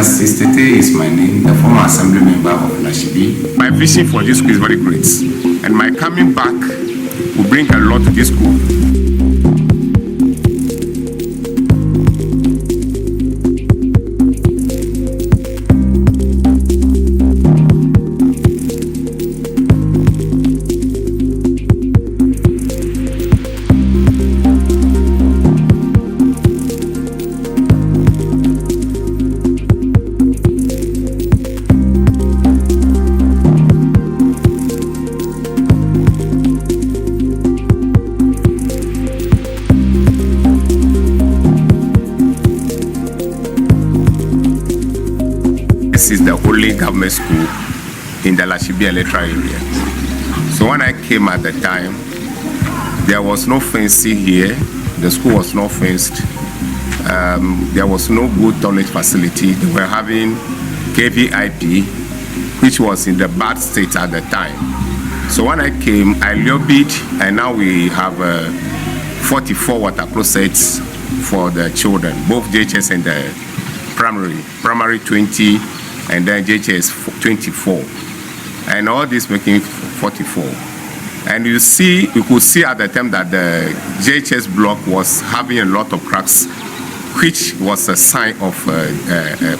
Hon.Justice Y.Tettey is my name, the former assembly member of Lashibi. My vision for this school is very great, and my coming back will bring a lot to this school. This is the only government school in the Lashibi Electoral Area. So when I came at the time, there was no fencing here. The school was not fenced. There was no good toilet facility. They were having KVIP, which was in the bad state at the time. So when I came, I lobbied, and now we have 44 water closets for the children, both JHS and the primary 20, and then JHS 24, and all this making 44. And you could see at the time that the JHS block was having a lot of cracks, which was a sign of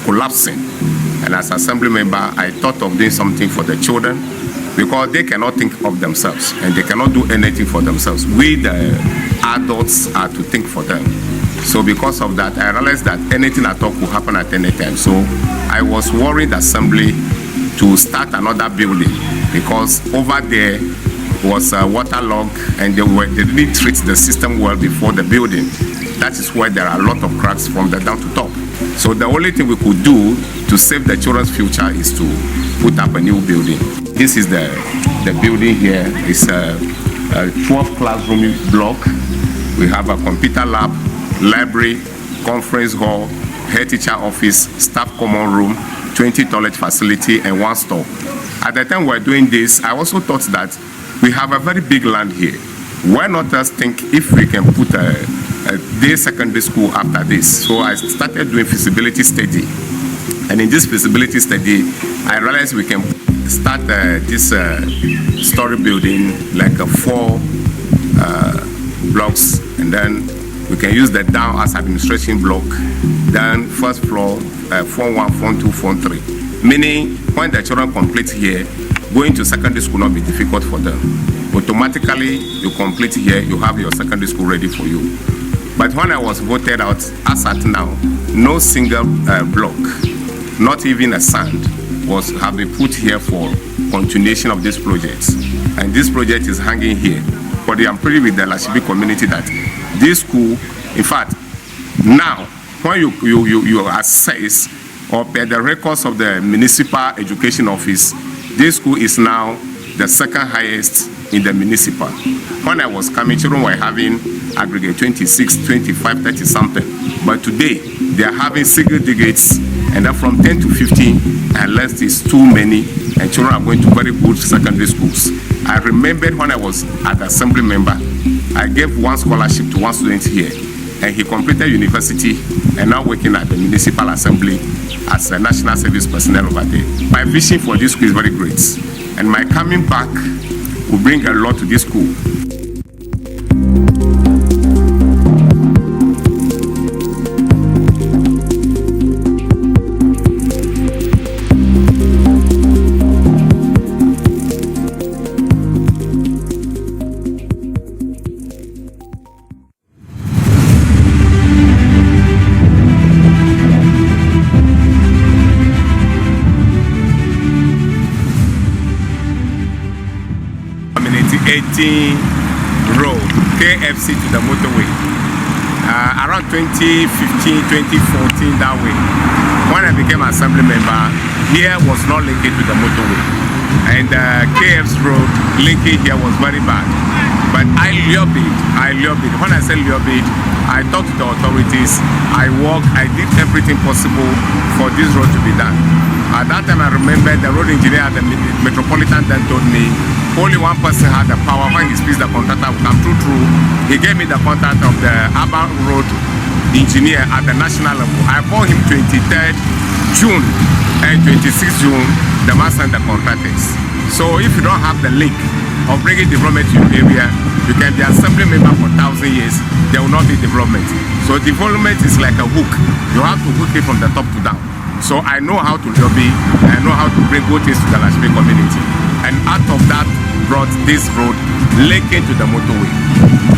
collapsing. And as assembly member, I thought of doing something for the children, because they cannot think of themselves and they cannot do anything for themselves. We, the adults, are to think for them. So because of that, I realized that anything at all could happen at any time. So I was worried assembly to start another building, because over there was waterlogged and they didn't treat the system well before the building. That is why there are a lot of cracks from the down to top. So the only thing we could do to save the children's future is to put up a new building. This is the building here. It's a 12 classroom block. We have a computer lab, library, conference hall, head teacher office, staff common room, 20 toilet facility, and 1 store. At the time we were doing this, I also thought that we have a very big land here. Why not just think if we can put a day secondary school after this? So I started doing feasibility study. And in this feasibility study, I realized we can start this story building, like a 4 blocks, and then we can use the down as administration block, then first floor, Form 1, Form 2, Form 3. Meaning, when the children complete here, going to secondary school will not be difficult for them. Automatically, you complete here, you have your secondary school ready for you. But when I was voted out, as at now, no single block, not even a sand, have been put here for continuation of this project. And this project is hanging here. But I'm pretty with the Lashibi community that this school, in fact, now when you assess or per the records of the municipal education office, this school is now the second highest in the municipal. When I was coming, children were having aggregate 26, 25, 30 something. But today, they are having single digits, and then from 10 to 15, unless it's too many, and children are going to very good secondary schools. I remembered when I was an assembly member, I gave 1 scholarship to 1 student here, and he completed university and now working at the municipal assembly as a national service personnel over there. My vision for this school is very great, and my coming back will bring a lot to this school. Community 18 road, KFC to the motorway. Around 2015, 2014, that way. When I became assembly member, here was not linked to the motorway. And KFC road linking here was very bad. But I lobbied. When I say lobbied, I talked to the authorities, I did everything possible for this road to be done. At that time, I remember the road engineer at the Metropolitan then told me only one person had the power. When he speaks, the contractor will come through. He gave me the contact of the urban road engineer at the national level. I called him 23rd June and 26th June, the man sent the contractors. So if you don't have the link of bringing development to your area, you can be assembly member for 1,000 years, there will not be development. So development is like a hook. You have to hook it from the top to down. So I know how to lobby, I know how to bring good things to the Lashibi community. And out of that brought this road linking to the motorway.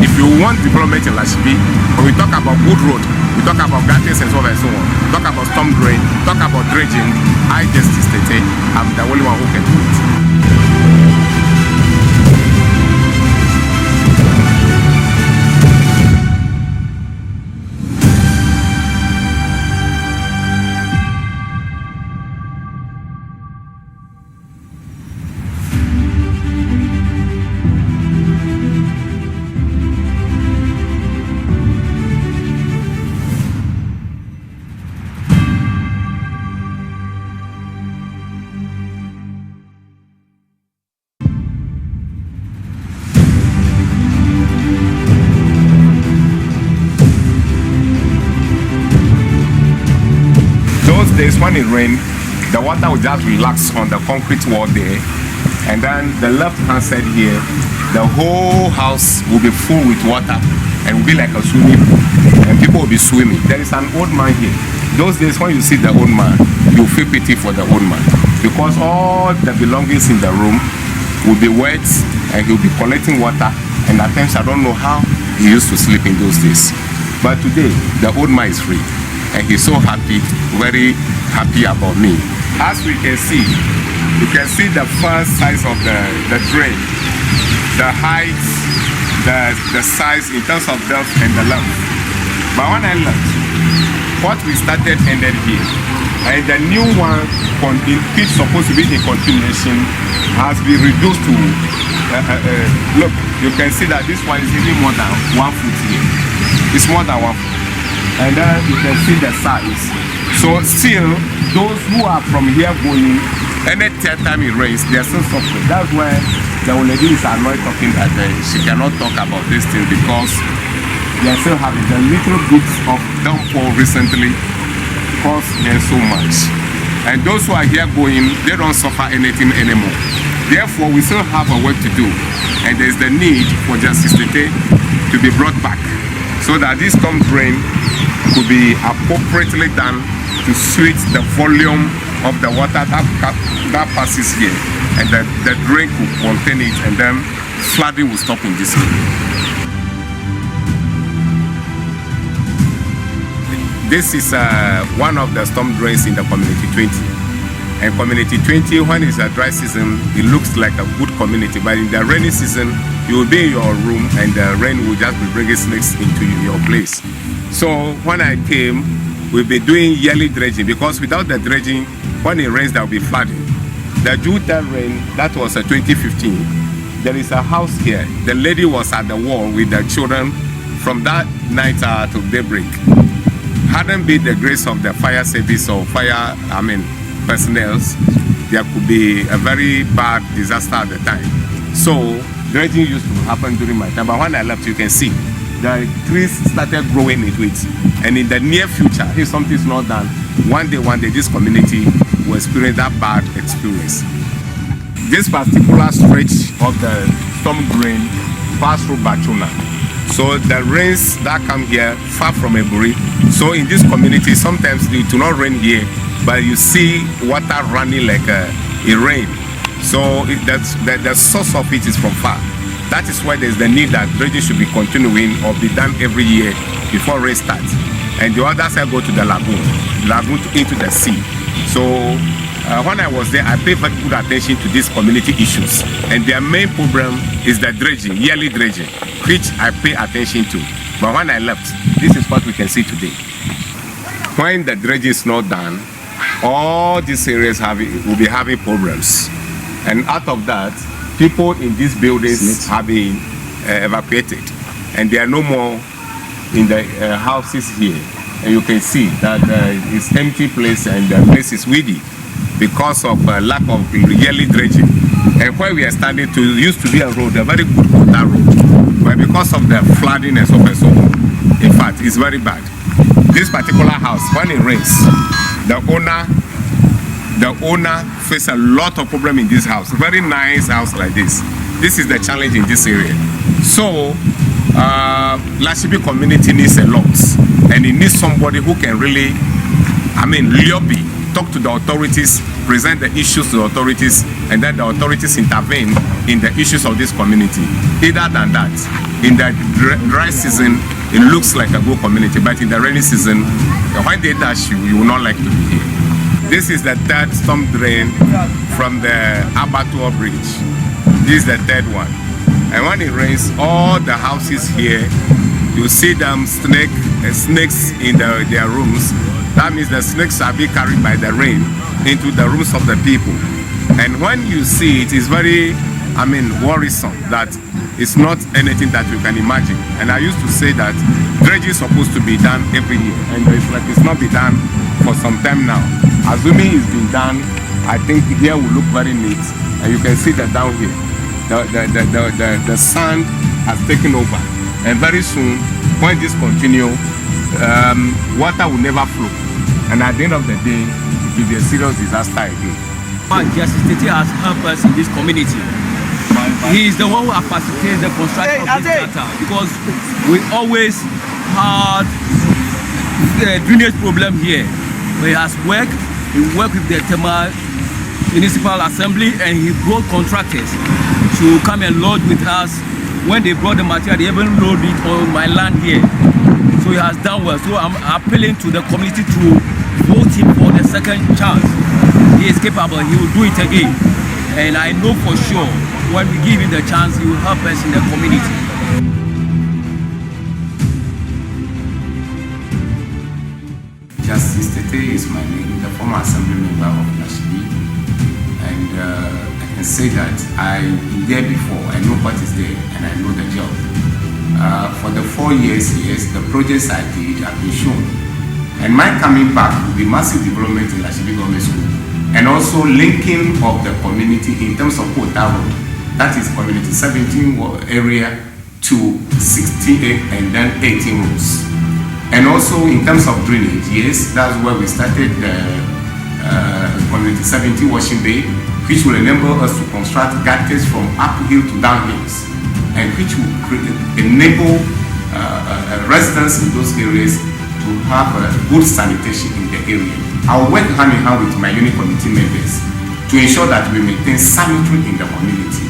If you want development in Lashibi, when we talk about good road, we talk about gardens and so on and so on, talk about storm drain, talk about dredging, Hon.Justice Y.Tettey, I'm the only one who can do it. Those days when it rained, the water would just relax on the concrete wall there, and then the left hand side here, the whole house will be full with water and will be like a swimming pool, and people will be swimming. There is an old man here. Those days when you see the old man, you feel pity for the old man, because all the belongings in the room will be wet and he'll be collecting water, and at times I don't know how he used to sleep in those days. But today, the old man is free. And he's so happy, very happy about me. As we can see, you can see the first size of the drain, the height, the size in terms of depth and the length. But when I looked, what we started ended here. And the new one, which is supposed to be in continuation, has been reduced to, look, you can see that this one is even more than 1 foot here. It's more than 1 foot. And then you can see the size. So still, those who are from here going, any time it rains, they are still suffering. That's why the old lady is annoyed talking that she cannot talk about this thing, because they are still having the little bits of downpour recently cost them so much. And those who are here going, they don't suffer anything anymore. Therefore, we still have a work to do. And there's the need for Justice Y.Tettey to be brought back, so that this storm drain could be appropriately done to suit the volume of the water that passes here, and the drain could contain it, and then flooding will stop in this area. This is one of the storm drains in the Community 20. And Community 20, when it's a dry season, it looks like a good community, but in the rainy season, you will be in your room and the rain will just be bringing snakes into your place. So when I came, we've been doing yearly dredging, because without the dredging, when it rains, there will be flooding. The Juta rain, that was 2015. There is a house here. The lady was at the wall with the children from that night to daybreak. Hadn't been the grace of the fire service or personnel, there could be a very bad disaster at the time. So dredging used to happen during my time, but when I left, you can see the trees started growing into it. And in the near future, if something's not done, one day this community will experience that bad experience. This particular stretch of the storm drain pass through Bachuna. So the rains that come here far from Eburi. So in this community, sometimes it do not rain here, but you see water running like it rain. So the source of it is from far. That is why there's the need that dredging should be continuing or be done every year before rain starts. And the other side go to the lagoon into the sea. So when I was there, I paid very good attention to these community issues. And their main problem is the dredging, yearly dredging, which I pay attention to. But when I left, this is what we can see today. When the dredging is not done, all these areas will be having problems. And out of that, people in these buildings have been evacuated, and there are no more in the houses here. And you can see that it's empty place, and the place is weedy because of lack of yearly dredging. And where we are standing to used to be a road, a very good water road, but because of the flooding and so on, in fact, it's very bad. This particular house, when it rains, the owner The owner faces a lot of problem in this house. Very nice house like this. This is the challenge in this area. So, Lashibi community needs a lot, and it needs somebody who can really, lobby, talk to the authorities, present the issues to the authorities, and then the authorities intervene in the issues of this community. Either than that, in the dry season, it looks like a good community, but in the rainy season, when they dash you, you will not like to be here. This is the third storm drain from the Abattoir Bridge. This is the third one. And when it rains, all the houses here, you see them snakes in their rooms. That means the snakes are being carried by the rain into the rooms of the people. And when you see it, it's very, worrisome that it's not anything that you can imagine. And I used to say that dredging is supposed to be done every year, and it's not been done for some time now. Assuming it's been done, I think here will look very neat, and you can see that down here. The sand has taken over, and very soon, when this continues, water will never flow, and at the end of the day, it will be a serious disaster again. Hon.Justice Y.Tettey has helped us in this community. He is the one who has facilitated the construction of this data, because we always had a drainage problem here. But he has worked. He worked with the Tema Municipal Assembly, and he brought contractors to come and load with us. When they brought the material, they even load it on my land here. So he has done well. So I'm appealing to the community to vote him for the second chance. He is capable. He will do it again. And I know for sure, when we give him the chance, he will help us in the community. Justice Y.Tettey is my name, the former assembly member of Lashibi, and I can say that I've been there before. I know what is there, and I know the job. For the 4 years, yes, the projects I did have been shown, and my coming back will be massive development in Lashibi Government School, and also linking of the community in terms of Kota Road, that is community 17 area to 68 and then 18 roads. And also in terms of drainage, yes, that's where we started the community 70 washing bay, which will enable us to construct gutters from uphill to downhills, and which will enable residents in those areas to have good sanitation in the area. I will work hand in hand with my unit committee members to ensure that we maintain sanitary in the community.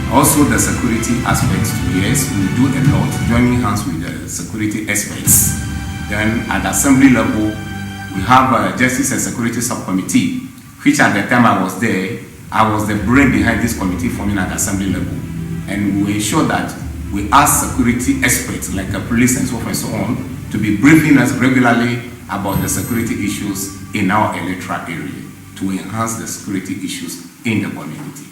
Also the security aspects, yes, we do a lot, joining hands with the security experts. Then at the assembly level, we have a Justice and Security Subcommittee, which at the time I was there, I was the brain behind this committee forming at the assembly level. And we ensure that we ask security experts like the police and so forth and so on to be briefing us regularly about the security issues in our electoral area to enhance the security issues in the community.